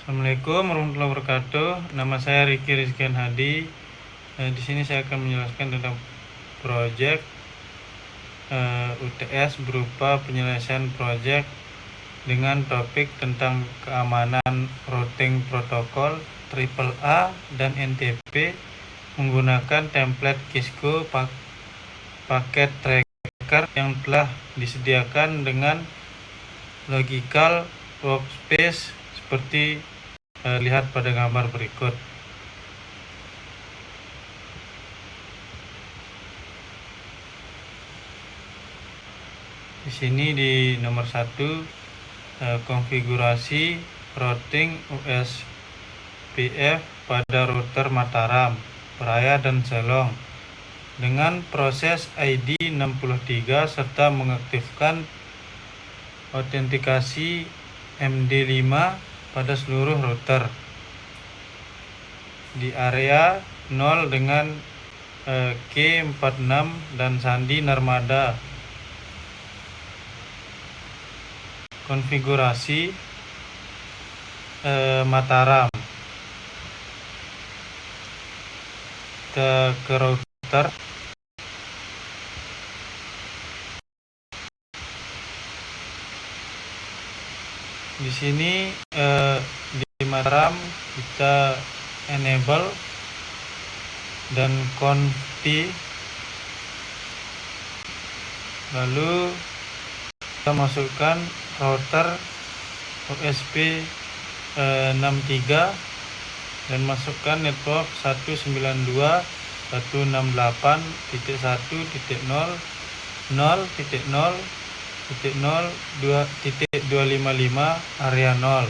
Assalamualaikum warahmatullahi wabarakatuh. Nama saya Riki Rizkian Hadi. Di sini saya akan menjelaskan tentang proyek UTS berupa penyelesaian proyek dengan topik tentang keamanan routing protokol AAA dan NTP menggunakan template Kisco paket tracker yang telah disediakan dengan logical workspace seperti lihat pada gambar berikut. Di sini di nomor 1 konfigurasi routing USPF pada router Mataram, Praia dan Selong dengan proses ID 63 serta mengaktifkan autentikasi MD5 pada seluruh router. Di area 0 dengan K46 dan sandi Narmada. Konfigurasi Mataram. Kita ke router. Di sini di Mataram kita enable dan confi, lalu kita masukkan router OSP 63 dan masukkan network 192.168.0.0.0.255 area 0,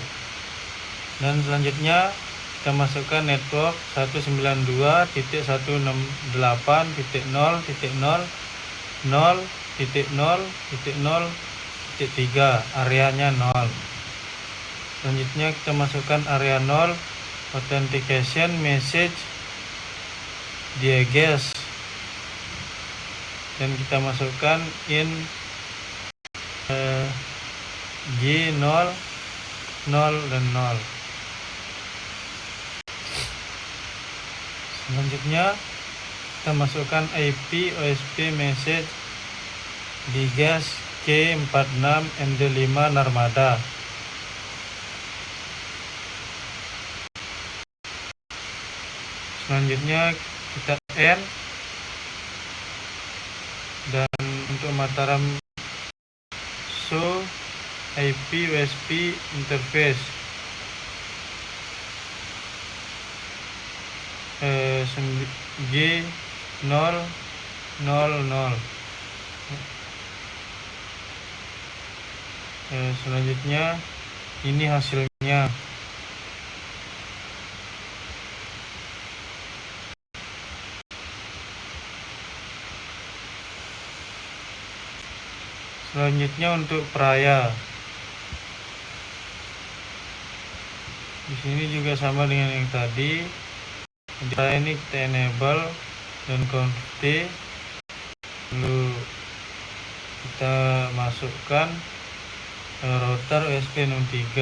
dan selanjutnya kita masukkan network 192.168.0.0.0.0.3 areanya 0. Selanjutnya kita masukkan area 0 authentication message dieges, dan kita masukkan in G0, 0 dan 0. Selanjutnya kita masukkan IP OSP message dieges K46 MD5 Narmada. Selanjutnya kita N, dan untuk Mataram show IP OSP interface G000. Selanjutnya ini hasilnya. Selanjutnya untuk Praia. Di sini juga sama dengan yang tadi. Di Praia ini kita enable dan confi, lalu kita masukkan router OSP63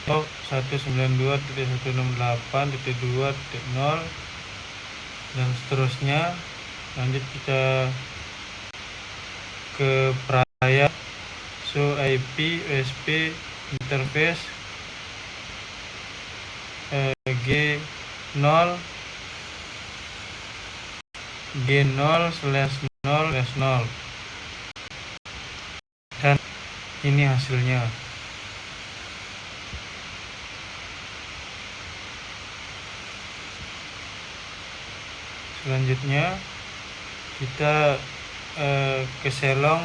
192.168.2.0 dan seterusnya. Lanjut kita ke Praia show IP OSP interface G0 G0/0/0, dan ini hasilnya. Selanjutnya kita ke Selong.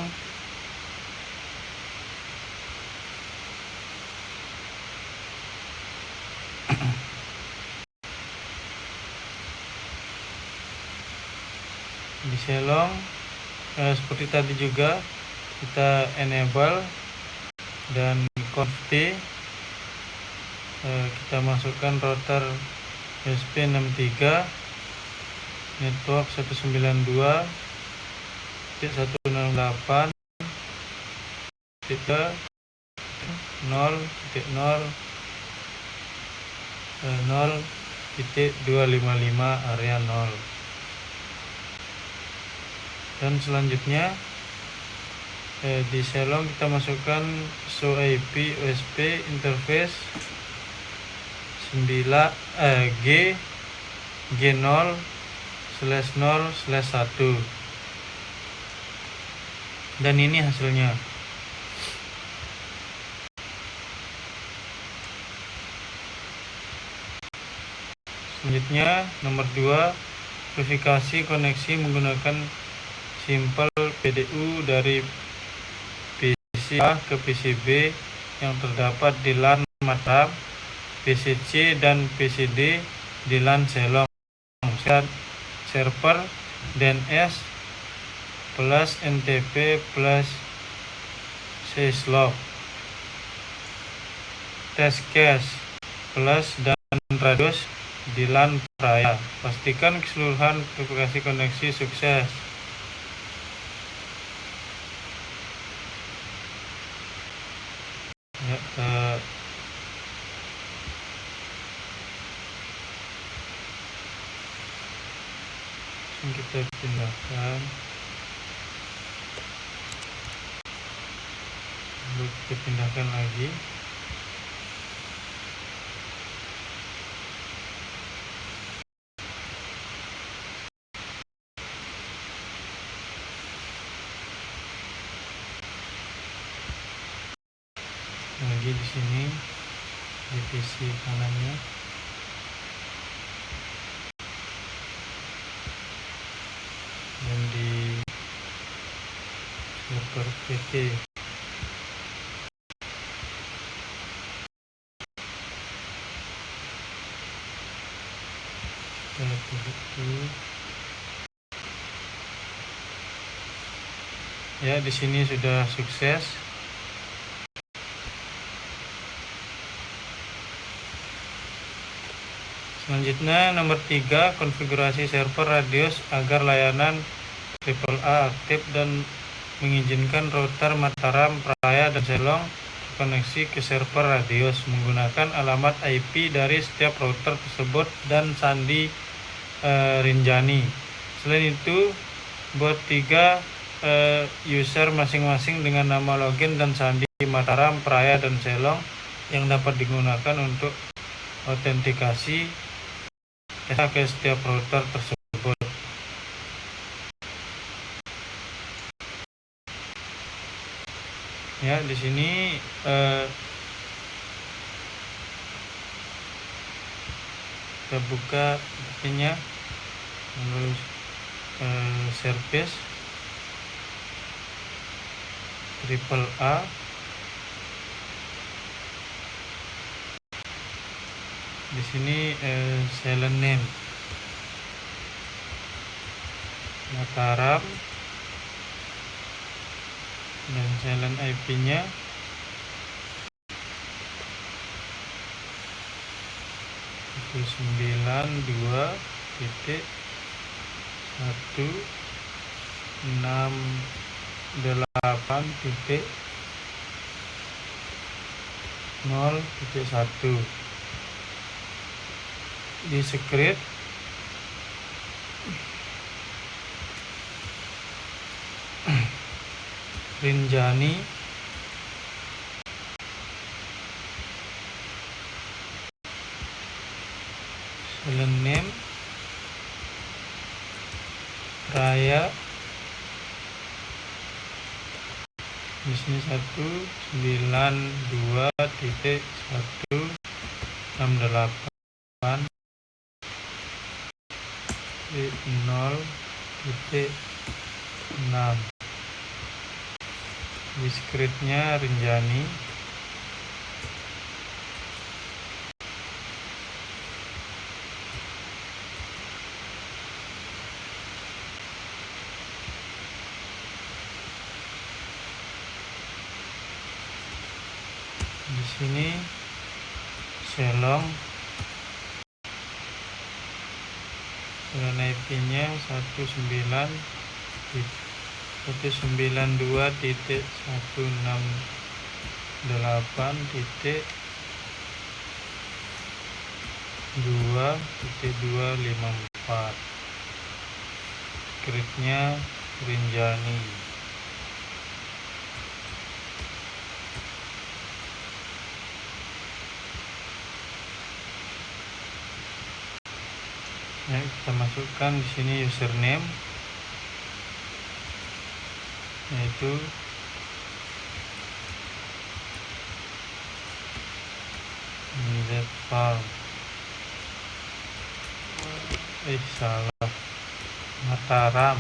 Di Selong seperti tadi juga kita enable dan confi, kita masukkan router OSP63 network 192.168.0.0.0 0.255 area 0. Dan selanjutnya di Selong kita masukkan show IP USB interface G0/0/1, dan ini hasilnya. Selanjutnya nomor 2, verifikasi koneksi menggunakan simpel PDU dari PC A ke PCB yang terdapat di LAN Mataram, PCC dan PCD di LAN Selong, server DNS plus NTP plus syslog, test case plus dan radius di LAN Praya. Pastikan keseluruhan verifikasi koneksi sukses. Kita pindahkan, lalu kita pindahkan lagi. Lagi di sini di PC kanannya. Dan di server PT ya, di sini sudah sukses. Selanjutnya nomor 3, konfigurasi server radius agar layanan AAA aktif dan mengizinkan router Mataram, Praya, dan Selong koneksi ke server radius menggunakan alamat IP dari setiap router tersebut dan sandi Rinjani. Selain itu, buat 3 user masing-masing dengan nama login dan sandi Mataram, Praya, dan Selong yang dapat digunakan untuk autentikasi ke setiap router tersebut. Ya, di sini kita buka buktinya, lalu service AAA. Di sini silent name Mataram dan silent IP-nya itu 92.168.0.1 di script Rinjani silent name Raya. Di sini 192.168.0.6 di scriptnya Rinjani. Di sini Selong dengan IP-nya 192.168.0.6 2.254. Scriptnya Rinjani. Ya, kita masukkan di sini username, yaitu Farm. Salah, Mataram.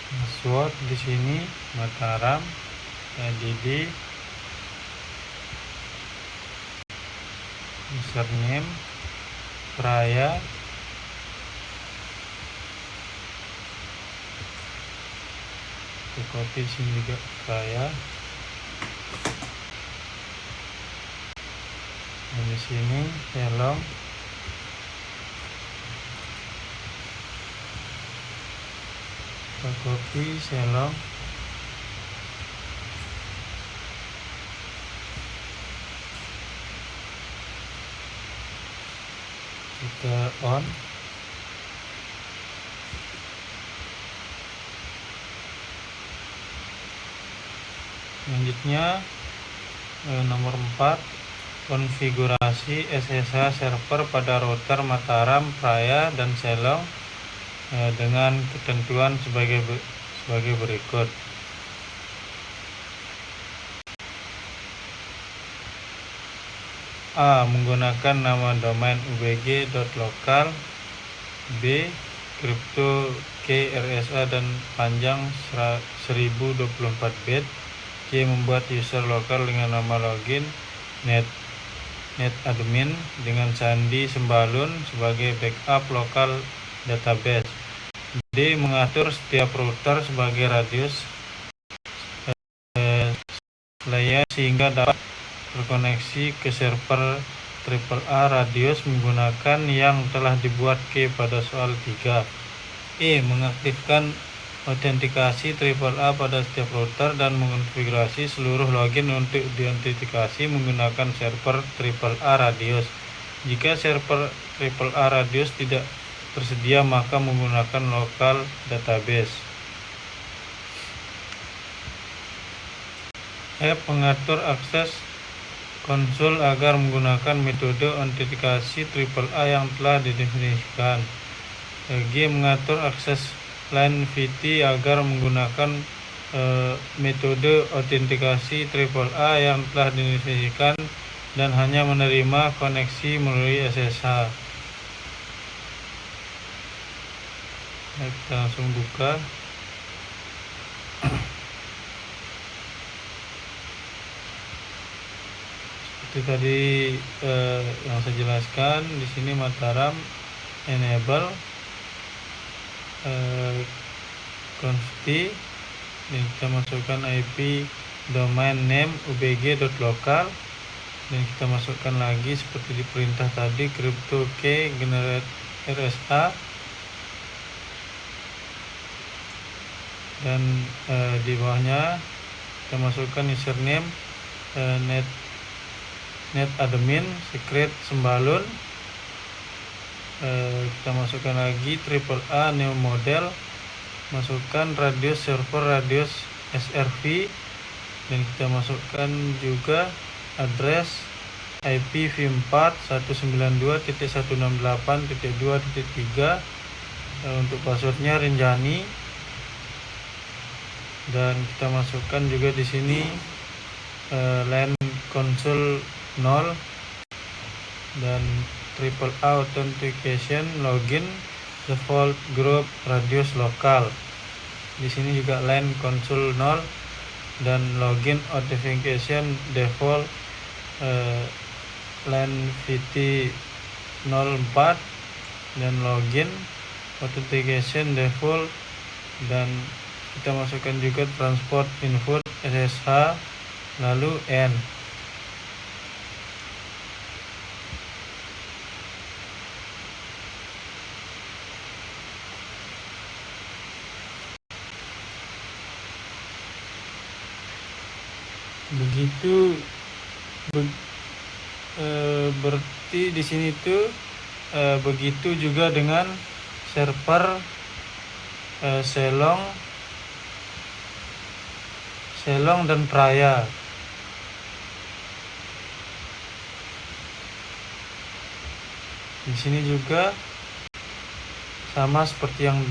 Password di sini Mataram, DD, username Praya, copy sini juga Praya, dan di sini Selong, copy Selong, kita on. Selanjutnya nomor 4, konfigurasi SSH server pada router Mataram, Praya, dan Selong dengan ketentuan sebagai berikut. A. Menggunakan nama domain ubg.local. B. Crypto key RSA dan panjang 1024 bit. C. Membuat user lokal dengan nama login netadmin dengan sandi sembalun sebagai backup lokal database. D. Mengatur setiap router sebagai radius layer sehingga dapat terkoneksi ke server AAA radius menggunakan yang telah dibuat K pada soal 3. E. Mengaktifkan autentikasi AAA pada setiap router dan mengonfigurasi seluruh login untuk diautentikasi menggunakan server AAA radius. Jika server AAA radius tidak tersedia, maka menggunakan lokal database. F. Mengatur akses konsol agar menggunakan metode autentikasi AAA yang telah didefinisikan. G. Mengatur akses line VT agar menggunakan metode autentikasi AAA yang telah didefinisikan dan hanya menerima koneksi melalui SSH. Nah, kita langsung buka. Seperti tadi yang saya jelaskan, di sini Mataram enable consti, dan kita masukkan IP domain name ubg.local, dan kita masukkan lagi seperti di perintah tadi crypto key generate RSA, dan di bawahnya kita masukkan username netadmin secret sembalun. Kita masukkan lagi AAA new model, masukkan radius server radius SRV, dan kita masukkan juga address IP v4 192.168.2.3. Untuk passwordnya Rinjani, dan kita masukkan juga di sini LAN console 0 dan AAA authentication login default group radius lokal. Di sini juga LAN console 0 dan login authentication default LAN VT 04 dan login authentication default, dan kita masukkan juga transport input SSH lalu N. Begitu berarti di sini tuh begitu juga dengan server Selong dan Praya. Di sini juga sama seperti yang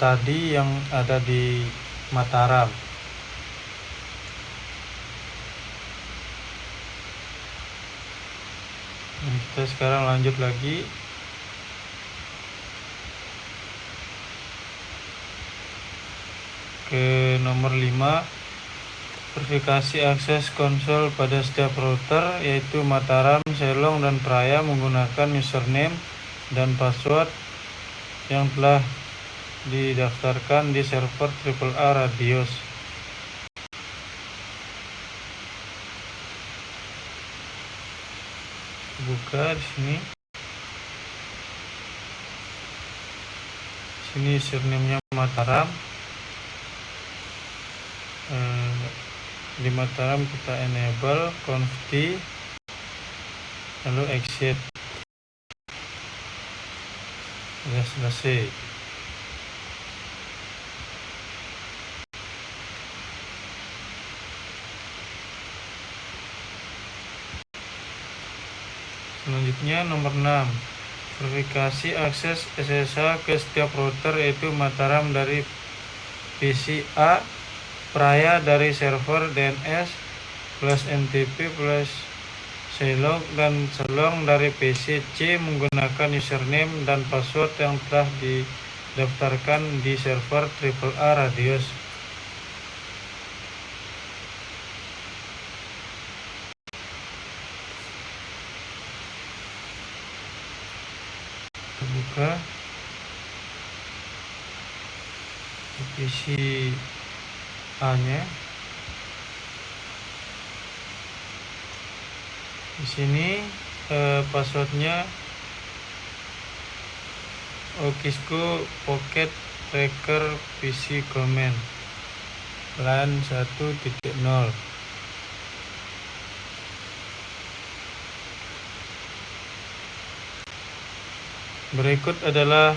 tadi yang ada di Mataram. Nah, kita sekarang lanjut lagi ke nomor 5, verifikasi akses konsol pada setiap router, yaitu Mataram, Selong, dan Praya menggunakan username dan password yang telah didaftarkan di server AAA Radios. Buka di sini. Sini username-nya Mataram. Di Mataram kita enable conft, lalu exit. Sudah selesai. Selanjutnya nomor 6, verifikasi akses SSH ke setiap router, yaitu Mataram dari PC A, Praya dari server DNS plus NTP plus Selong, dan Selong dari PC C menggunakan username dan password yang telah didaftarkan di server AAA Radios. Buka PC A-nya. Di sini passwordnya Okisko Pocket Tracker PC Command LAN 1.0. Berikut adalah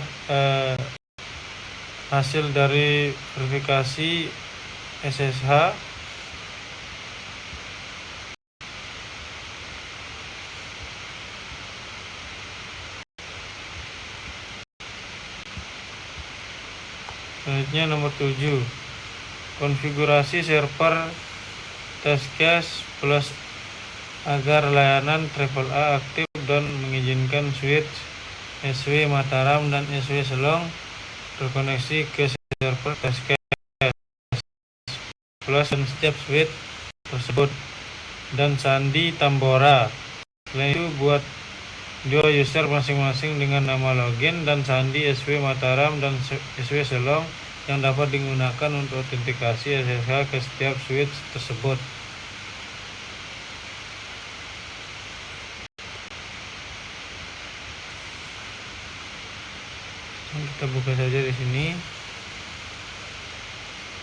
hasil dari verifikasi SSH. Selanjutnya nomor 7, konfigurasi server testcase plus agar layanan AAA aktif dan mengizinkan switch SW Mataram dan SW Selong terkoneksi ke server testcase plus dan setiap switch tersebut, dan sandi Tambora. Selain itu, buat dua user masing-masing dengan nama login dan sandi SW Mataram dan SW Selong yang dapat digunakan untuk autentikasi SSH ke setiap switch tersebut. Kita buka saja di sini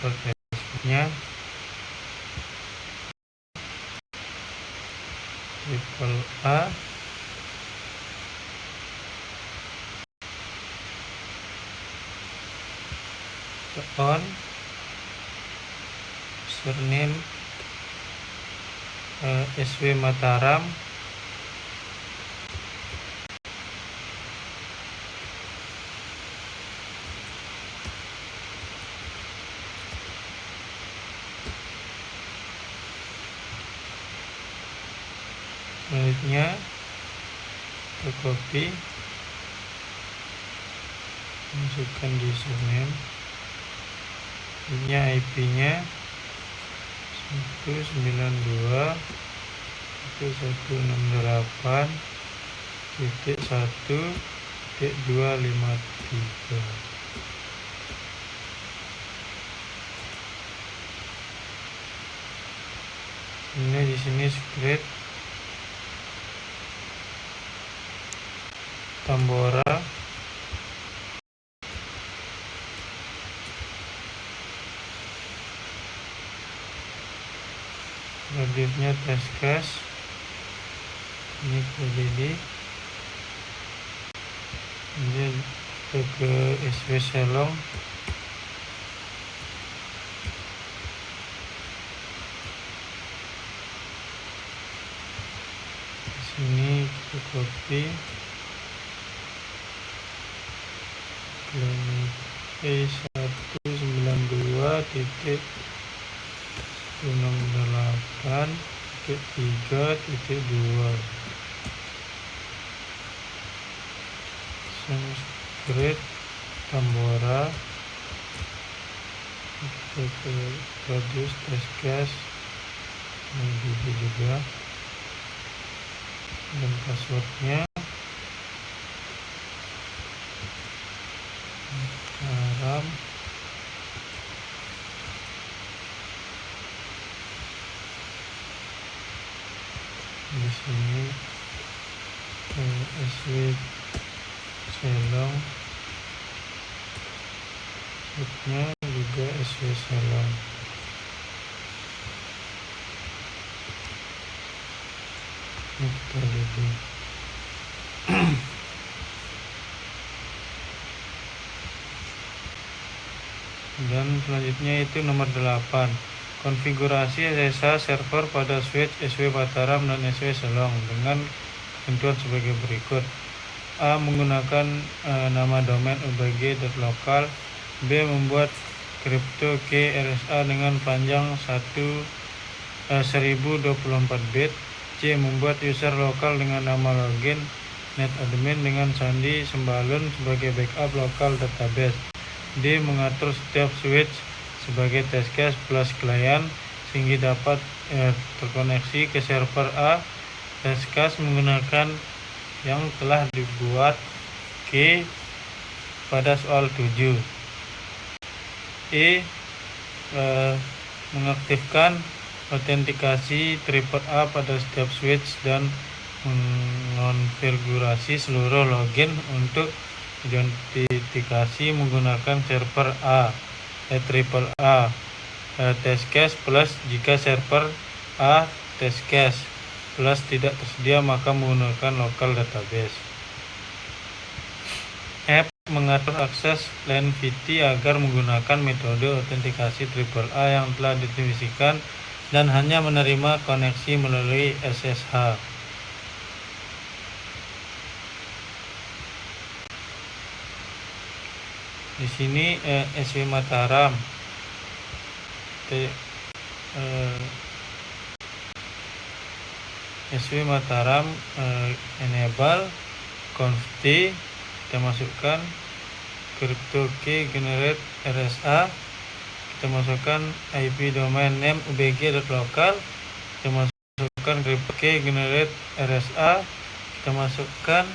Facebooknya AAA on username SW Mataram, selanjutnya kita copy, masukkan di username, ini IP-nya 192.168.1.253. Ini di sini script Tambora radiusnya test case, ini PDD, ini ke SW Selong, sini kita copy klaim E192.168.3.2 Sanskrit Tambora, kita ke radius test case ini juga, dan passwordnya Mataram di sini SW Selong, setnya juga SW Selong. Ini kita lihat. Dan selanjutnya itu nomor 8, konfigurasi SSH server pada switch SW Mataram dan SW Selong dengan ketentuan sebagai berikut. A. Menggunakan nama domain ubg.local. B. Membuat crypto key RSA dengan panjang 1024 bit. C. Membuat user lokal dengan nama login netadmin dengan sandi sembalun sebagai backup lokal database. D. Mengatur setiap switch sebagai test case plus klien sehingga dapat terkoneksi ke server A. Test case menggunakan yang telah dibuat K pada soal 7. E. Mengaktifkan autentikasi triple A pada setiap switch dan mengonfigurasi seluruh login untuk identifikasi menggunakan server A triple A test case plus jika server A test case plus tidak tersedia maka menggunakan local database. F. Mengatur akses LAN VT agar menggunakan metode autentikasi triple A yang telah didefinisikan dan hanya menerima koneksi melalui SSH. Di sini SW Mataram SW Mataram enable conft, kita masukkan crypto key generate RSA, kita masukkan IP domain name ubg.local, kita masukkan crypto key generate RSA, kita masukkan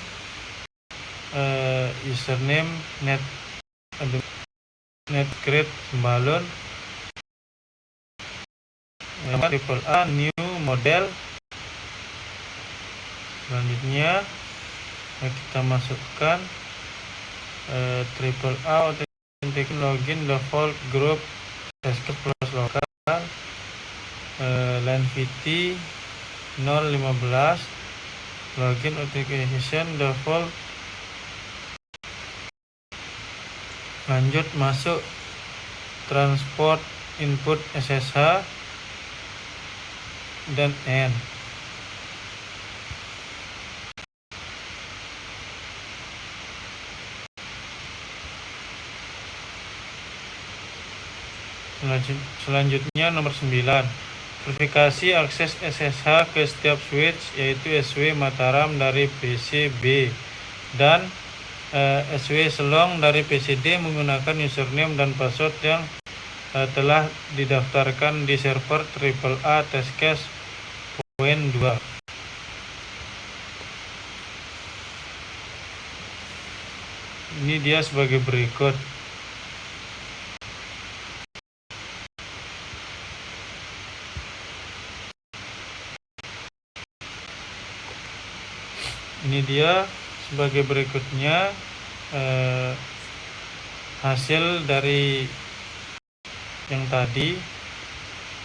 username netcreate sembalun triple A new model. Selanjutnya kita masukkan triple A authentication login default group test plus lokal LAN VT 015 login authentication default. Lanjut masuk transport input SSH dan N. Selanjutnya nomor 9, verifikasi akses SSH ke setiap switch yaitu SW Mataram dari PC B dan SW Selong dari PC D menggunakan username dan password yang telah didaftarkan di server triple A test case poin 2. Ini dia sebagai berikut. Ini dia sebagai berikutnya hasil dari yang tadi.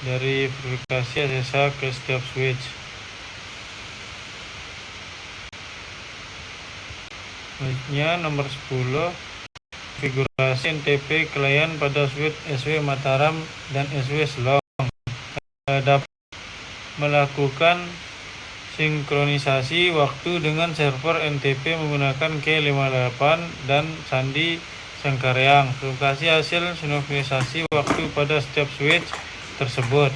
dari verifikasi SSH ke setiap switch. Selanjutnya nomor 10, konfigurasi NTP klien pada switch SW Mataram dan SW Selong. Dapat melakukan sinkronisasi waktu dengan server NTP menggunakan K58 dan sandi Sengkareang. Verifikasi hasil sinkronisasi waktu pada setiap switch tersebut.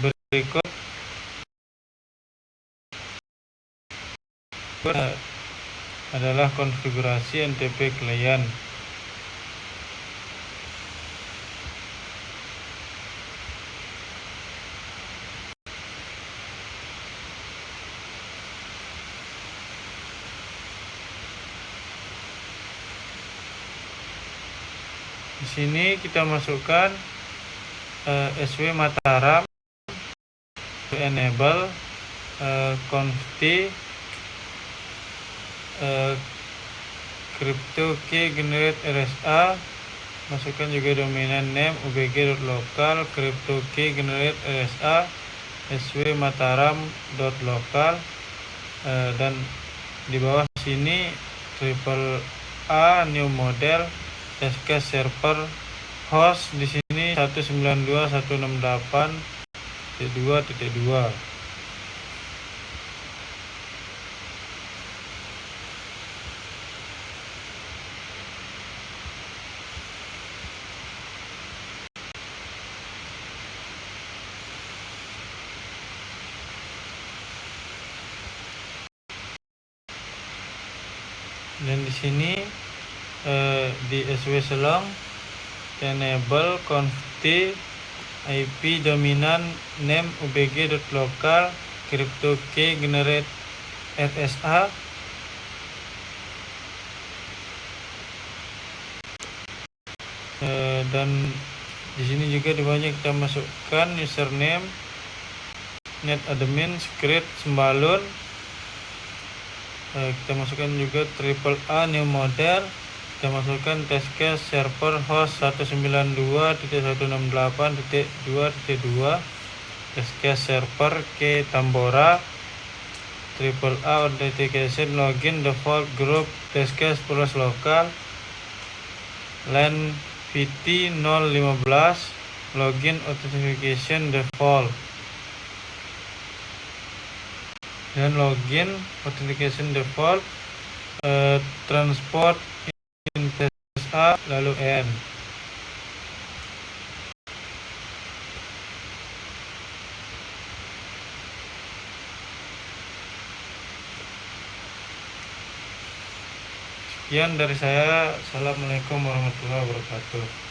Berikut adalah konfigurasi NTP klien. Di sini kita masukkan SW Mataram, enable conft crypto key generate RSA, masukkan juga domain name ubg.local crypto key generate RSA swmataram.local, dan di bawah sini triple A new model testcase server host di sini 192.168.2.2. Dan di sini di SW Selong enable conft IP dominan name ubg.local crypto key generate RSA, dan di sini juga di bawahnya kita masukkan username netadmin script sembalun. Kita masukkan juga triple A new model, kita masukkan testcase server host 192.168.2.2, testcase server ke Tambora, triple A authentication login default group testcase plus lokal LAN VT 015 login authentication default, dan login authentication default transport interface A lalu N. Sekian dari saya. Assalamualaikum warahmatullahi wabarakatuh.